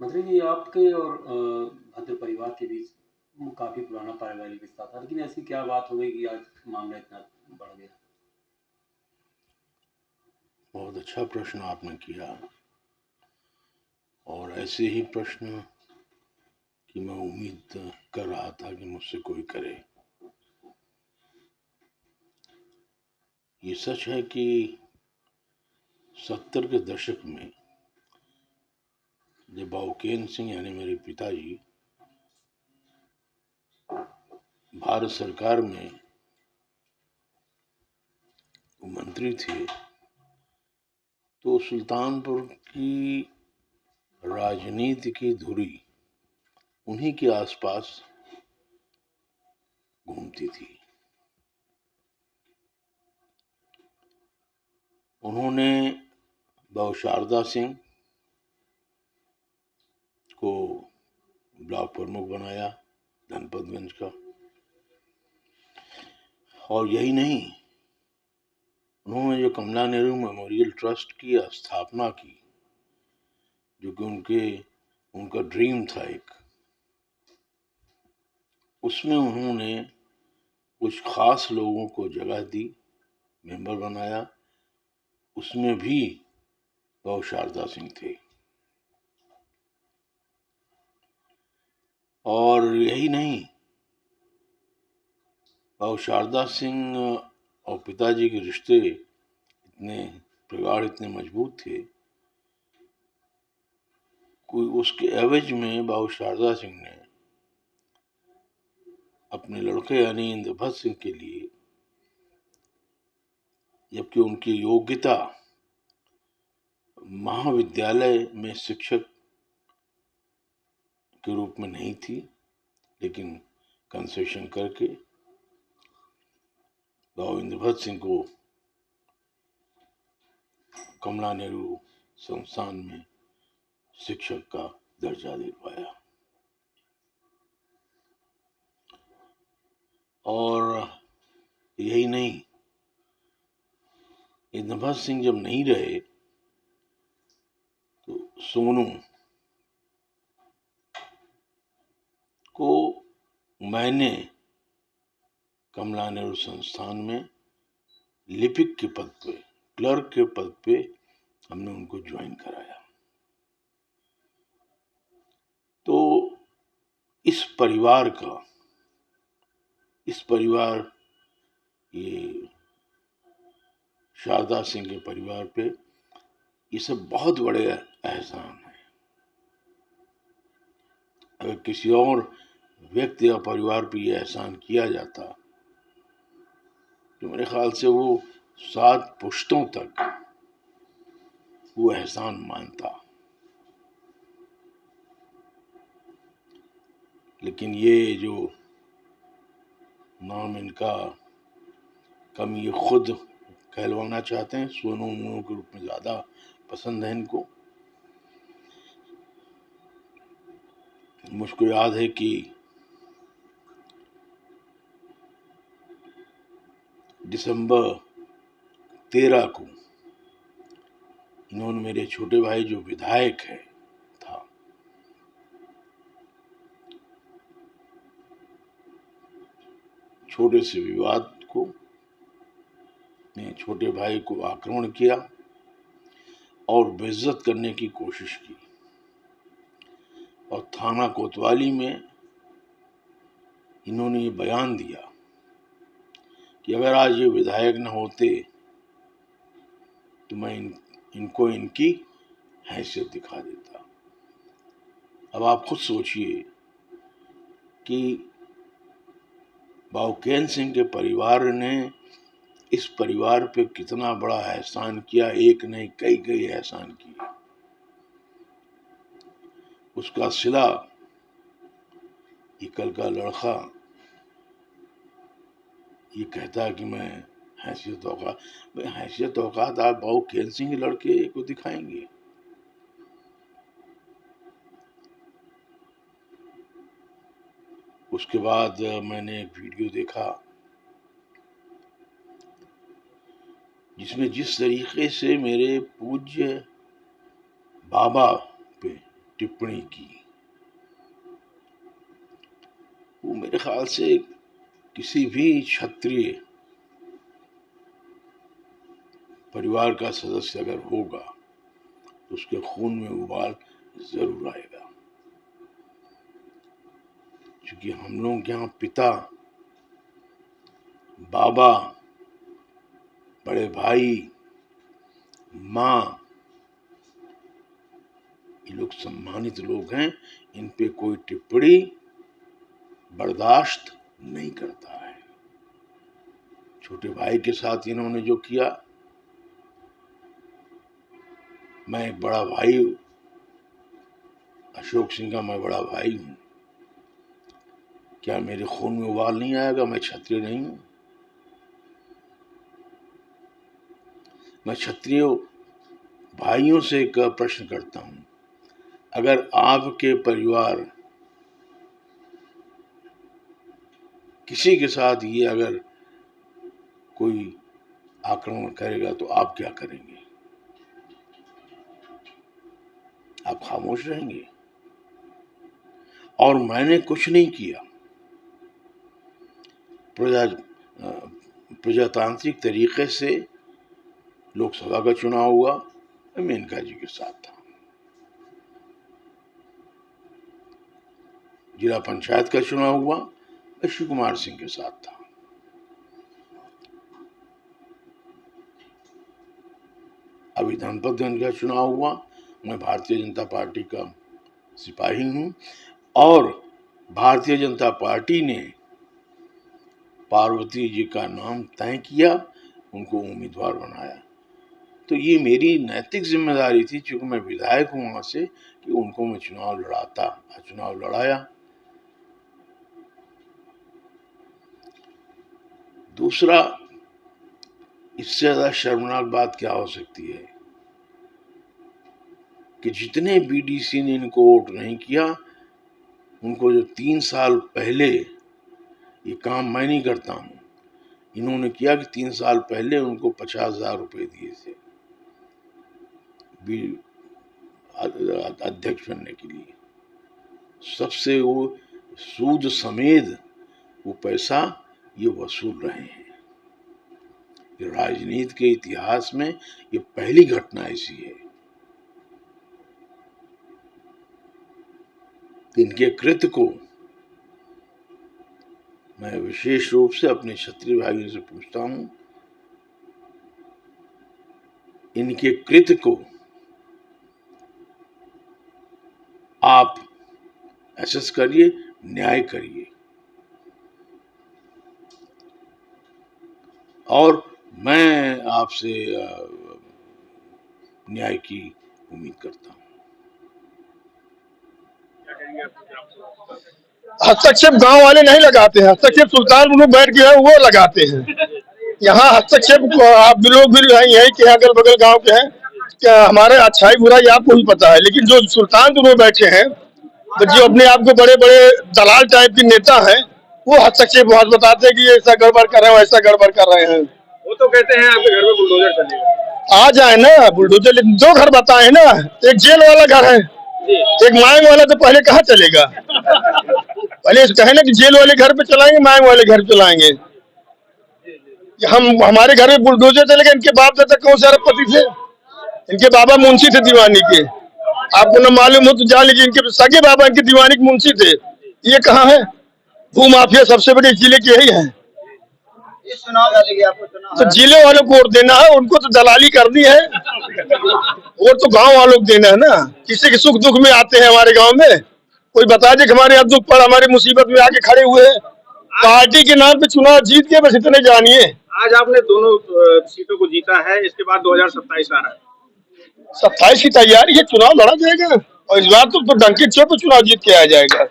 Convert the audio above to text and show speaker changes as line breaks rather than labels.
मंत्री जी, आपके और भद्र परिवार के बीच काफ़ी पुराना पारिवारिक रिश्ता था, लेकिन ऐसी क्या बात हो गई कि आज मामला इतना बढ़ गया?
बहुत अच्छा प्रश्न आपने किया, और ऐसे ही प्रश्न की मैं उम्मीद कर रहा था कि मुझसे कोई करे। ये सच है कि 70 के दशक में जब बाउकेन सिंह यानी मेरे पिताजी भारत सरकार में मंत्री थे, तो सुल्तानपुर की राजनीति की धुरी उन्हीं के आसपास घूमती थी। उन्होंने बाबू शारदा सिंह को ब्लॉक प्रमुख बनाया धनपतगंज का, और यही नहीं, उन्होंने जो कमला नेहरू मेमोरियल ट्रस्ट की स्थापना की, जो कि उनका ड्रीम था एक, उसमें उन्होंने कुछ खास लोगों को जगह दी, मेंबर बनाया। उसमें भी बाबू शारदा सिंह थे। और यही नहीं, बाबू शारदा सिंह और पिताजी के रिश्ते इतने प्रगाढ़, इतने मजबूत थे, कोई उसके एवज में बाबू शारदा सिंह ने अपने लड़के यानी इंद्रभद्र सिंह के लिए, जबकि उनकी योग्यता महाविद्यालय में शिक्षक के रूप में नहीं थी, लेकिन कंसेशन करके बाबू इंद्रभद्र सिंह को कमला नेहरू संस्थान में शिक्षक का दर्जा दिलवाया। और यही नहीं, इंद्रभद्र सिंह जब नहीं रहे तो सोनू को मैंने कमला नेहरू संस्थान में लिपिक के पद पे, क्लर्क के पद पे हमने उनको ज्वाइन कराया। तो इस परिवार ये शारदा सिंह के परिवार पे ये सब बहुत बड़े एहसान है। अगर किसी और व्यक्ति या परिवार पे ये एहसान किया जाता तो मेरे ख्याल से वो 7 पुश्तों तक वो एहसान मानता। लेकिन ये जो नाम इनका कम ये खुद कहलवाना चाहते हैं, सोनू मोनू के रूप में ज्यादा पसंद है इनको। मुझको याद है कि दिसंबर 13 को इन्होंने मेरे छोटे भाई जो विधायक है था, छोटे से विवाद को ने छोटे भाई को आक्रमण किया और बेइज्जत करने की कोशिश की, और थाना कोतवाली में इन्होंने ये बयान दिया कि अगर आज ये विधायक न होते तो मैं इनको इनकी हैसियत दिखा देता। अब आप खुद सोचिए कि बाउकेन सिंह के परिवार ने इस परिवार पे कितना बड़ा एहसान किया, एक नहीं कई कई एहसान किए। उसका सिला ये कल का लड़का ये कहता है कि मैं हैसियत औकात आप बाउकेन सिंह के लड़के को दिखाएंगे। उसके बाद मैंने एक वीडियो देखा जिसमें जिस तरीके से मेरे पूज्य बाबा पे टिप्पणी की, वो मेरे ख्याल से किसी भी क्षत्रिय परिवार का सदस्य अगर होगा तो उसके खून में उबाल जरूर आएगा। क्योंकि हम लोग के यहाँ पिता, बाबा, बड़े भाई, माँ, ये लोग सम्मानित लोग हैं, इन पे कोई टिप्पणी बर्दाश्त नहीं करता है। छोटे भाई के साथ इन्होंने जो किया, मैं एक बड़ा भाई हूं, अशोक सिंह का मैं बड़ा भाई हूं, क्या मेरे खून में उबाल नहीं आएगा? मैं क्षत्रिय नहीं हूं? मैं क्षत्रिय भाइयों से एक प्रश्न करता हूं, अगर आपके परिवार किसी के साथ ये अगर कोई आक्रमण करेगा तो आप क्या करेंगे? आप खामोश रहेंगे? और मैंने कुछ नहीं किया। प्रजातांत्रिक तरीके से लोकसभा का चुनाव हुआ, मैं मेनका जी के साथ था। जिला पंचायत का चुनाव हुआ, मैं शिव कुमार सिंह के साथ था। अभी धनपतगंज का चुनाव हुआ, मैं भारतीय जनता पार्टी का सिपाही हूं और भारतीय जनता पार्टी ने पार्वती जी का नाम तय किया, उनको उम्मीदवार बनाया। तो ये मेरी नैतिक जिम्मेदारी थी, चूंकि मैं विधायक हूं वहां से, कि उनको मैं चुनाव लड़ाया। दूसरा, इससे ज्यादा शर्मनाक बात क्या हो सकती है कि जितने बीडीसी ने इनको वोट नहीं किया, उनको जो 3 साल पहले, ये काम मैं नहीं करता हूं, इन्होंने किया कि 3 साल पहले उनको 50,000 रुपए दिए थे अध्यक्ष बनने के लिए। सबसे वो सूद समेत वो पैसा ये वसूल रहे हैं। ये राजनीति के इतिहास में ये पहली घटना ऐसी है। इनके कृत्य को मैं विशेष रूप से अपने क्षत्रिय भाइयों से पूछता हूं, इनके कृत्य को आप एसेस करिए, न्याय करिए और मैं आपसे न्याय की उम्मीद करता हूं।
हस्तक्षेप गांव वाले नहीं लगाते हैं, हस्तक्षेप सुल्तानपुर में बैठ गया वो लगाते हैं। यहाँ हस्तक्षेप आप लोग भी यही के अगल बगल गांव के हैं, क्या हमारे अच्छाई बुराई आपको भी पता है, लेकिन जो सुल्तानपुर में बैठे हैं, तो जो अपने आप को बड़े बड़े दलाल टाइप के नेता हैं, वो हस्तक्षेप बहुत बताते हैं कि ऐसा गड़बड़ कर रहे हैं, वैसा गड़बड़ कर रहे हैं।
वो तो कहते हैं आपके घर में बुलडोजर चलेगा।
आ जाए ना बुलडोजर, लेकिन 2 घर बताए ना, एक जेल वाला घर है, एक मांग वाला, तो पहले कहाँ चलेगा? पहले कहे ना कि जेल वाले घर पे चलाएंगे, मांग वाले घर चलाएंगे। हमारे घर में बुलडोजर चलेगा? इनके बाप दादा कौन से अरबपति थे? इनके बाबा मुंशी थे दीवानी के, आपको न मालूम हो तो जान लीजिए, इनके सगे बाबा इनके दीवानी के मुंशी थे। ये कहाँ है? भूमाफिया सबसे बड़े जिले के यही है। तो जिले वालों को वोट देना है, उनको तो दलाली करनी है, वोट तो गांव वालों को देना है ना। किसी के सुख दुख में आते हैं हमारे गांव में, कोई बता दे कि हमारे यहाँ दुख पर, हमारी मुसीबत में आके खड़े हुए हैं। पार्टी के नाम पे चुनाव जीत के बस इतने जानिए।
आज आपने दोनों सीटों को जीता है, इसके बाद 2027 आ रहा है।
27 की तैयारी है, चुनाव लड़ा जाएगा और इस बार तो डंके चोट पे चुनाव जीत के आ जाएगा।